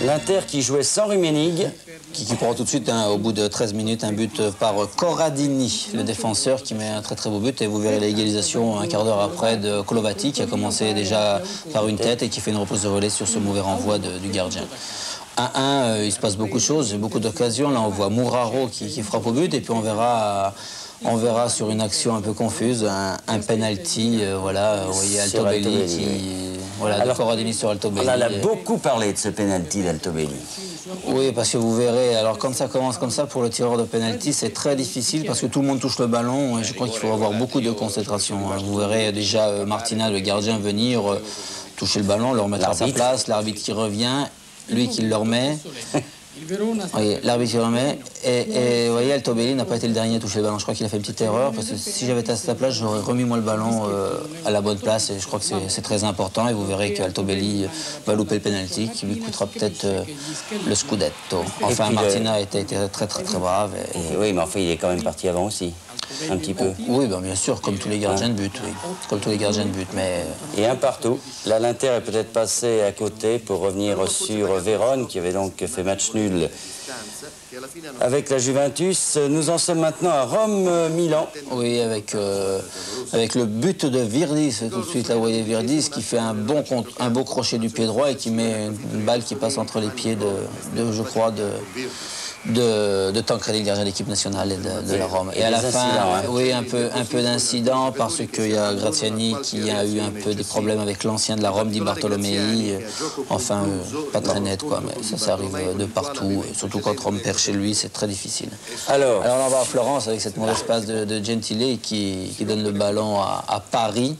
L'Inter qui jouait sans Rummenigge, qui prend tout de suite, au bout de 13 minutes, un but par Corradini, le défenseur, qui met un très très beau but. Et vous verrez l'égalisation un quart d'heure après de Colovati, qui a commencé déjà par une tête et qui fait une reprise de relais sur ce mauvais renvoi du gardien. 1-1, il se passe beaucoup de choses, beaucoup d'occasions. Là, on voit Mouraro qui frappe au but, et puis on verra sur une action un peu confuse un penalty, voilà, vous voyez Altobelli qui... Voilà, alors, Corradini sur Altobelli. On en a beaucoup parlé de ce penalty d'Altobelli. Oui, parce que vous verrez, alors quand ça commence comme ça, pour le tireur de penalty, c'est très difficile parce que tout le monde touche le ballon et je crois qu'il faut avoir beaucoup de concentration. Vous verrez déjà Martina, le gardien, venir toucher le ballon, le remettre à sa place, l'arbitre qui revient, lui qui le remet. Oui, l'arbitre qui remet. Et vous voyez, Altobelli n'a pas été le dernier à toucher le ballon. Je crois qu'il a fait une petite erreur parce que si j'avais été à sa place, j'aurais remis moi le ballon à la bonne place. Et je crois que c'est très important. Et vous verrez qu'Altobelli va louper le penalty qui lui coûtera peut-être le scudetto. Enfin, puis Martina a été très brave. Oui, mais enfin, il est quand même parti avant aussi. Un petit peu. Oui, bien sûr, comme tous les gardiens de but, oui. Comme tous les gardiens de but, mais... Et un partout. Là, l'Inter est peut-être passé à côté pour revenir sur Vérone, qui avait donc fait match nul avec la Juventus. Nous en sommes maintenant à Rome-Milan. Oui, avec le but de Virdis, tout de suite, là, vous voyez Virdis qui fait un beau crochet du pied droit et qui met une balle qui passe entre les pieds je crois, de Tancredi, le gardien de l'équipe nationale de la Rome. Et à la fin, oui, un peu d'incident parce qu'il y a Graziani qui a eu un peu des problèmes avec l'ancien de la Rome, Di Bartolomei. Enfin, pas très net, quoi, mais ça arrive de partout. Et surtout quand Rome perd chez lui, c'est très difficile. Alors on va à Florence avec cette mauvaise passe de Gentile qui donne le ballon à Paris.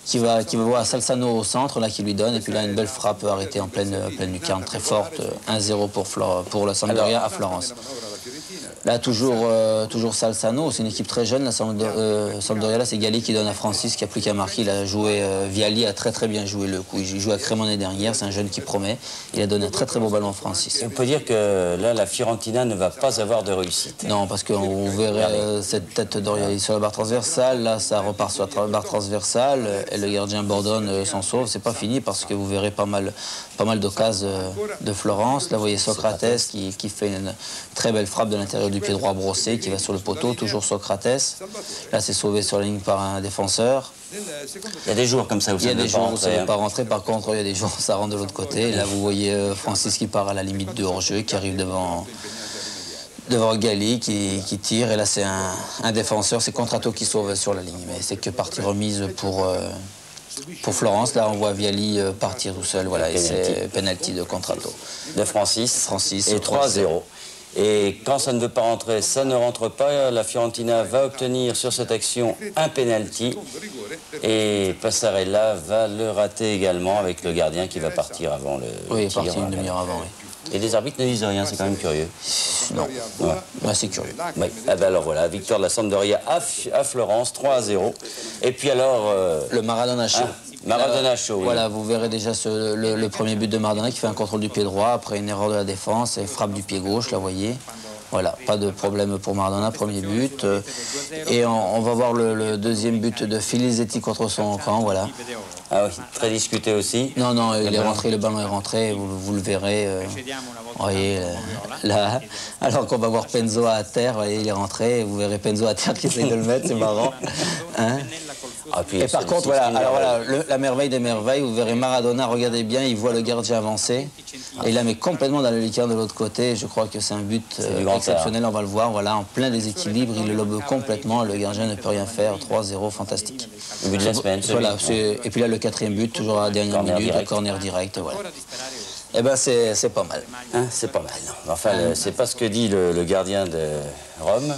Qui va voir Salzano au centre, là, qui lui donne, et puis là, une belle frappe arrêtée en pleine lucarne, très forte, 1-0 pour la Sampdoria à Florence. Là, toujours Salzano, c'est une équipe très jeune, la Sampdoria, là, c'est Galli qui donne à Francis, qui a plus qu'à marquer. Il a joué, Vialli a très bien joué le coup. Il joue à Crémonese dernière, c'est un jeune qui promet. Il a donné un très bon ballon à Francis. On peut dire que là, la Fiorentina ne va pas avoir de réussite. Non, parce qu'on verrait cette tête d'Oriali sur la barre transversale, là, ça repart sur la barre transversale, et le gardien Bordone s'en sauve. C'est pas fini parce que vous verrez pas mal d'occasions de Florence. Là, vous voyez Socrates qui fait une très belle frappe de l'intérieur du pied droit brossé, qui va sur le poteau, toujours Socrates. Là, c'est sauvé sur la ligne par un défenseur. Il y a des jours comme ça où ça ne va pas rentrer. Par contre, il y a des jours où ça rentre de l'autre côté. Et là, vous voyez Francis qui part à la limite de hors-jeu, qui arrive devant Galli, qui tire. Et là, c'est un défenseur, c'est Contratto qui sauve sur la ligne. Mais c'est que partie remise pour Florence. Là, on voit Vialli partir tout seul. Voilà, et c'est penalty de Contratto. De Francis. Et 3-0. Et quand ça ne veut pas rentrer, ça ne rentre pas. La Fiorentina va obtenir sur cette action un penalty. Et Passarella va le rater également avec le gardien qui va partir avant le tir. Oui, il est parti une demi-heure avant, oui. Et les arbitres ne disent rien, c'est quand même curieux. Non, ouais, c'est curieux. Oui. Ah ben alors voilà, victoire de la Sampdoria à Florence, 3-0. Et puis alors... le Maradona Show. Maradona Show, oui. Voilà, vous verrez déjà le premier but de Maradona qui fait un contrôle du pied droit après une erreur de la défense et frappe du pied gauche, là, vous voyez. Voilà, pas de problème pour Maradona, premier but. Et on va voir le deuxième but de Filizetti contre son camp, voilà. Ah oui, très discuté aussi. Non, il est rentré, le ballon est rentré, vous le verrez. Vous voyez, là, alors qu'on va voir Penzo à terre, voyez, il est rentré, vous verrez Penzo à terre qui essaie de le mettre, c'est marrant. Hein? Et par contre, la merveille des merveilles, vous verrez Maradona, regardez bien, il voit le gardien avancer, et il la met complètement dans le lucarne de l'autre côté. Je crois que c'est un but exceptionnel, on va le voir, voilà, en plein déséquilibre, il le lobe complètement, le gardien ne peut rien faire, 3-0, fantastique. Le but de la semaine, voilà, et puis là, le quatrième but, toujours à la dernière minute, le corner direct, voilà. Eh bien, c'est pas mal. Hein, c'est pas mal, non. Enfin, c'est pas ce que dit le gardien de Rome.